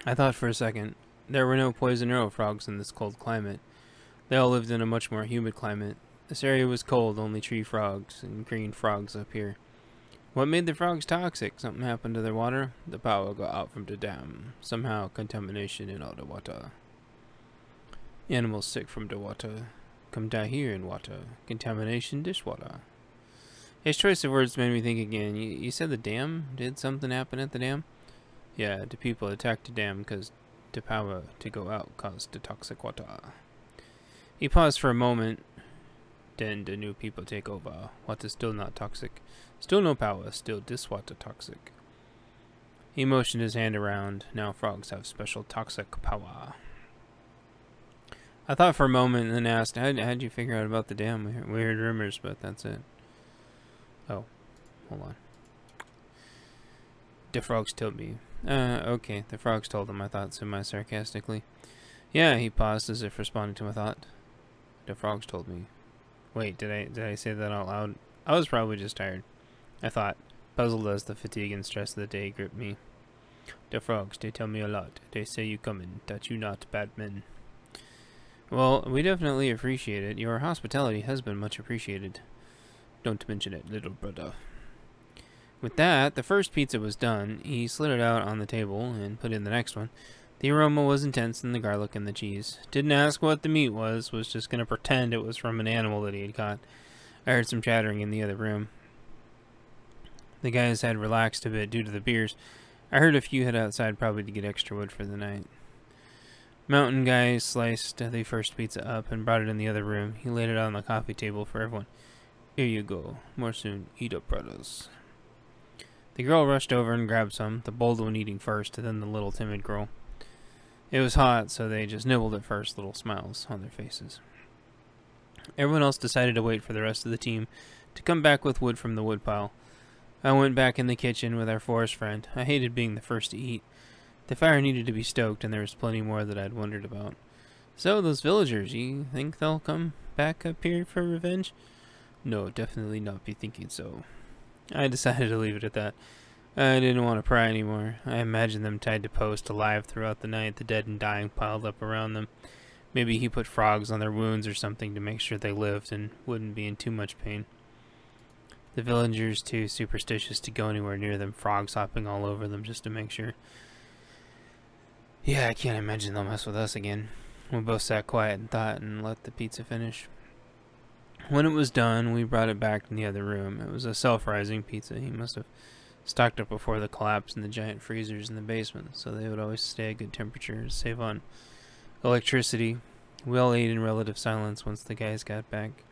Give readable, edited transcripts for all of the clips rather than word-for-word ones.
I thought for a second. There were no poison arrow frogs in this cold climate. They all lived in a much more humid climate. This area was cold, only tree frogs and green frogs up here. What made the frogs toxic? Something happened to their water? The power got out from the dam. Somehow contamination in all the water. Animals sick from the water. Come down here in water. Contamination dishwater. His choice of words made me think again. You said the dam? Did something happen at the dam? Yeah, the people attacked the dam because the power to go out caused the toxic water. He paused for a moment. Then the new people take over. Water still not toxic. Still no power. Still this water toxic. He motioned his hand around. Now frogs have special toxic power. I thought for a moment and then asked, how'd you figure out about the dam? We heard rumors, but that's it. Oh, hold on. The frogs told me. Okay, the frogs told him, I thought semi-sarcastically. Yeah, he paused as if responding to my thought. The frogs told me. Wait, did I say that out loud? I was probably just tired. I thought, puzzled as the fatigue and stress of the day gripped me. The frogs, they tell me a lot. They say you coming, that you not bad men. Well, we definitely appreciate it. Your hospitality has been much appreciated. Don't mention it, little brother. With that, the first pizza was done. He slid it out on the table and put in the next one. The aroma was intense in the garlic and the cheese. Didn't ask what the meat was just going to pretend it was from an animal that he had caught. I heard some chattering in the other room. The guys had relaxed a bit due to the beers. I heard a few head outside probably to get extra wood for the night. Mountain guy sliced the first pizza up and brought it in the other room. He laid it on the coffee table for everyone. Here you go. More soon. Eat up, brothers. The girl rushed over and grabbed some, the bold one eating first, and then the little timid girl. It was hot, so they just nibbled at first, little smiles on their faces. Everyone else decided to wait for the rest of the team to come back with wood from the woodpile. I went back in the kitchen with our forest friend. I hated being the first to eat. The fire needed to be stoked, and there was plenty more that I'd wondered about. So, those villagers, you think they'll come back up here for revenge? No, definitely not be thinking so. I decided to leave it at that. I didn't want to pry anymore. I imagined them tied to posts alive throughout the night, the dead and dying piled up around them. Maybe he put frogs on their wounds or something to make sure they lived and wouldn't be in too much pain. The villagers too superstitious to go anywhere near them, frogs hopping all over them just to make sure. Yeah, I can't imagine they'll mess with us again. We both sat quiet and thought and let the pizza finish. When it was done, we brought it back in the other room. It was a self-rising pizza. He must have stocked up before the collapse in the giant freezers in the basement, so they would always stay at good temperature to save on electricity. We all ate in relative silence once the guys got back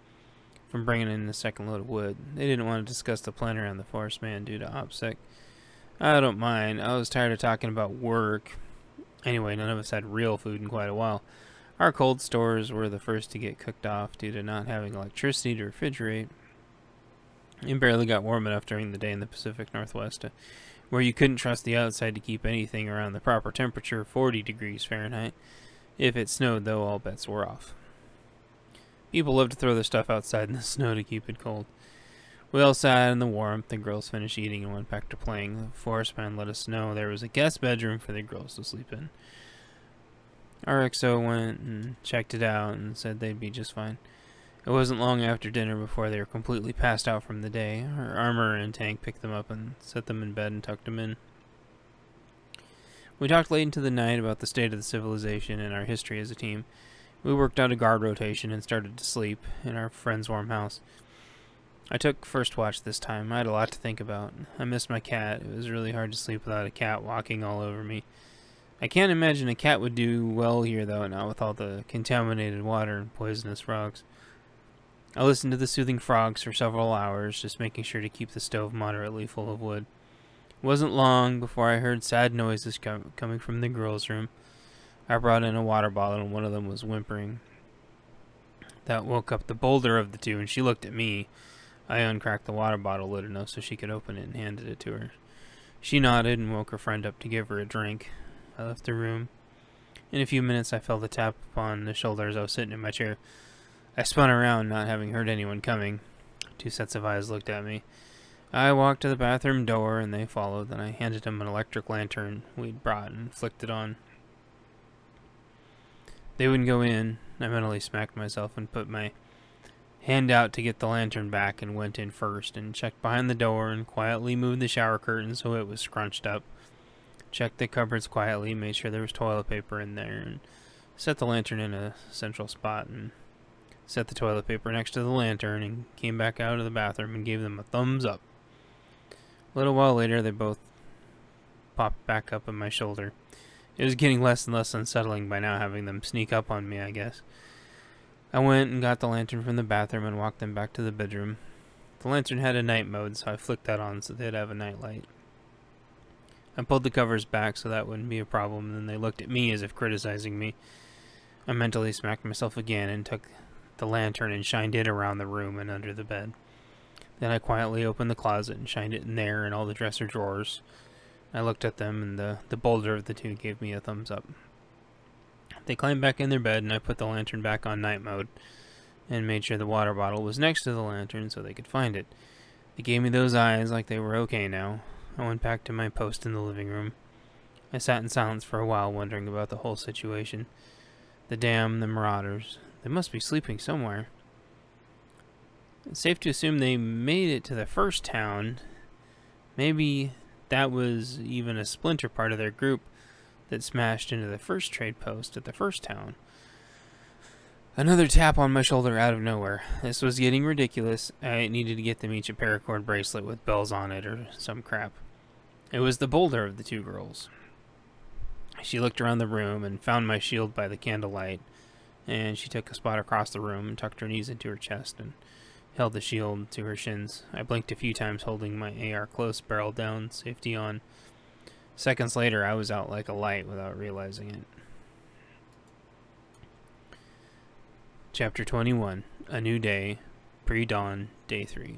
from bringing in the second load of wood. They didn't want to discuss the plan around the forest man due to OPSEC. I don't mind. I was tired of talking about work. Anyway, none of us had real food in quite a while. Our cold stores were the first to get cooked off due to not having electricity to refrigerate. It barely got warm enough during the day in the Pacific Northwest, where you couldn't trust the outside to keep anything around the proper temperature, 40 degrees Fahrenheit. If it snowed, though, all bets were off. People loved to throw their stuff outside in the snow to keep it cold. We all sat in the warmth. The girls finished eating and went back to playing. The forest man let us know there was a guest bedroom for the girls to sleep in. RXO went and checked it out and said they'd be just fine. It wasn't long after dinner before they were completely passed out from the day. Our armor and tank picked them up and set them in bed and tucked them in. We talked late into the night about the state of the civilization and our history as a team. We worked out a guard rotation and started to sleep in our friend's warm house. I took first watch this time. I had a lot to think about. I missed my cat. It was really hard to sleep without a cat walking all over me. I can't imagine a cat would do well here, though, not with all the contaminated water and poisonous frogs. I listened to the soothing frogs for several hours, just making sure to keep the stove moderately full of wood. It wasn't long before I heard sad noises coming from the girls' room. I brought in a water bottle, and one of them was whimpering. That woke up the bolder of the two, and she looked at me. I uncracked the water bottle lid enough so she could open it and handed it to her. She nodded and woke her friend up to give her a drink. I left the room. In a few minutes, I felt a tap upon the shoulder as I was sitting in my chair. I spun around, not having heard anyone coming. Two sets of eyes looked at me. I walked to the bathroom door, and they followed. Then I handed them an electric lantern we'd brought and flicked it on. They wouldn't go in. I mentally smacked myself and put my hand out to get the lantern back and went in first and checked behind the door and quietly moved the shower curtain so it was scrunched up. Checked the cupboards quietly, made sure there was toilet paper in there, and set the lantern in a central spot and set the toilet paper next to the lantern and came back out of the bathroom and gave them a thumbs up. A little while later, they both popped back up on my shoulder. It was getting less and less unsettling by now having them sneak up on me, I guess. I went and got the lantern from the bathroom and walked them back to the bedroom. The lantern had a night mode, so I flicked that on so they'd have a night light. I pulled the covers back so that wouldn't be a problem, and then they looked at me as if criticizing me. I mentally smacked myself again and took the lantern and shined it around the room and under the bed. Then I quietly opened the closet and shined it in there and all the dresser drawers. I looked at them, and the bolder of the two gave me a thumbs up. They climbed back in their bed, and I put the lantern back on night mode and made sure the water bottle was next to the lantern so they could find it. They gave me those eyes like they were okay now. I went back to my post in the living room. I sat in silence for a while, wondering about the whole situation. The marauders. They must be sleeping somewhere. It's safe to assume they made it to the first town. Maybe that was even a splinter part of their group that smashed into the first trade post at the first town. Another tap on my shoulder out of nowhere. This was getting ridiculous. I needed to get them each a paracord bracelet with bells on it or some crap. It was the bolder of the two girls. She looked around the room and found my shield by the candlelight, and she took a spot across the room and tucked her knees into her chest and held the shield to her shins. I blinked a few times, holding my AR close, barrel down, safety on. Seconds later, I was out like a light without realizing it. Chapter 21. A New Day. Pre-dawn. Day 3.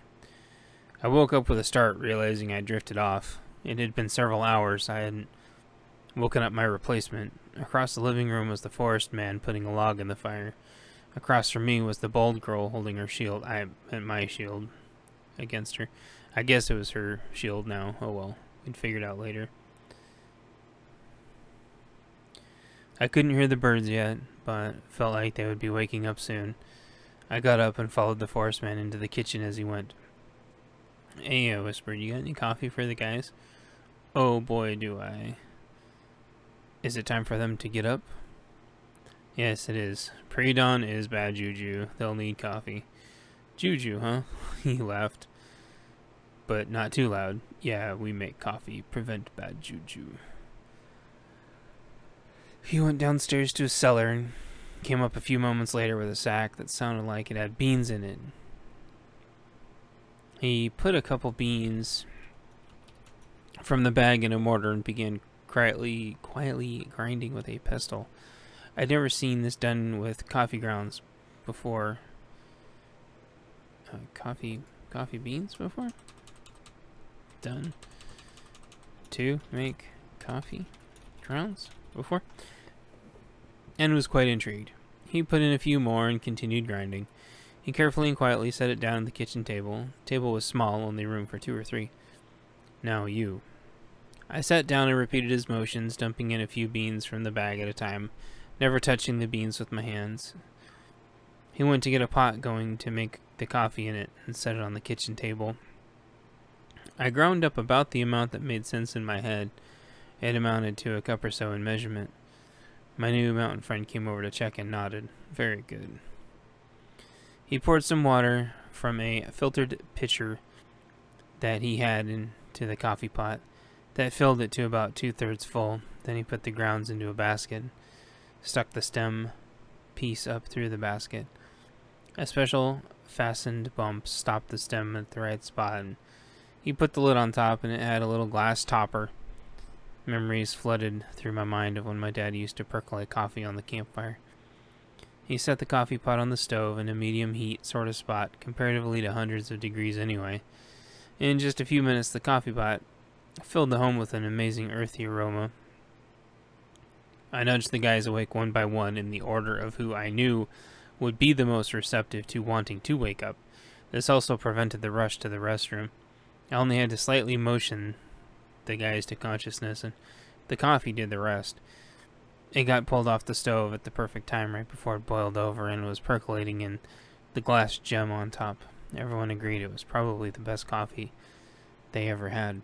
I woke up with a start, realizing I'd drifted off. It had been several hours. I hadn't woken up my replacement. Across the living room was the forest man putting a log in the fire. Across from me was the bald girl holding her shield. I meant my shield against her. I guess it was her shield now. Oh well. We'd figure it out later. I couldn't hear the birds yet, but felt like they would be waking up soon. I got up and followed the forest man into the kitchen as he went. Hey, I whispered, you got any coffee for the guys? Oh boy, do I. Is it time for them to get up? Yes, it is. Pre-dawn is bad juju. They'll need coffee. Juju, huh? He laughed. But not too loud. Yeah, we make coffee. Prevent bad juju. He went downstairs to his cellar and came up a few moments later with a sack that sounded like it had beans in it. He put a couple beans from the bag in a mortar and began quietly grinding with a pestle. I'd never seen this done with coffee grounds before. Coffee beans before? Done to make coffee grounds before? And was quite intrigued. He put in a few more and continued grinding. He carefully and quietly set it down on the kitchen table. The table was small, only room for 2 or 3. Now you. I sat down and repeated his motions, dumping in a few beans from the bag at a time, never touching the beans with my hands. He went to get a pot going to make the coffee in it and set it on the kitchen table. I ground up about the amount that made sense in my head. It amounted to a cup or so in measurement. My new mountain friend came over to check and nodded. Very good. He poured some water from a filtered pitcher that he had into the coffee pot. That filled it to about 2/3 full. Then he put the grounds into a basket, stuck the stem piece up through the basket. A special fastened bump stopped the stem at the right spot, and he put the lid on top, and it had a little glass topper. Memories flooded through my mind of when my dad used to percolate coffee on the campfire. He set the coffee pot on the stove in a medium heat sort of spot, comparatively to hundreds of degrees anyway. In just a few minutes, the coffee pot filled the home with an amazing earthy aroma. I nudged the guys awake one by one in the order of who I knew would be the most receptive to wanting to wake up. This also prevented the rush to the restroom. I only had to slightly motion the guys to consciousness, and the coffee did the rest. It got pulled off the stove at the perfect time right before it boiled over and was percolating in the glass gem on top. Everyone agreed it was probably the best coffee they ever had.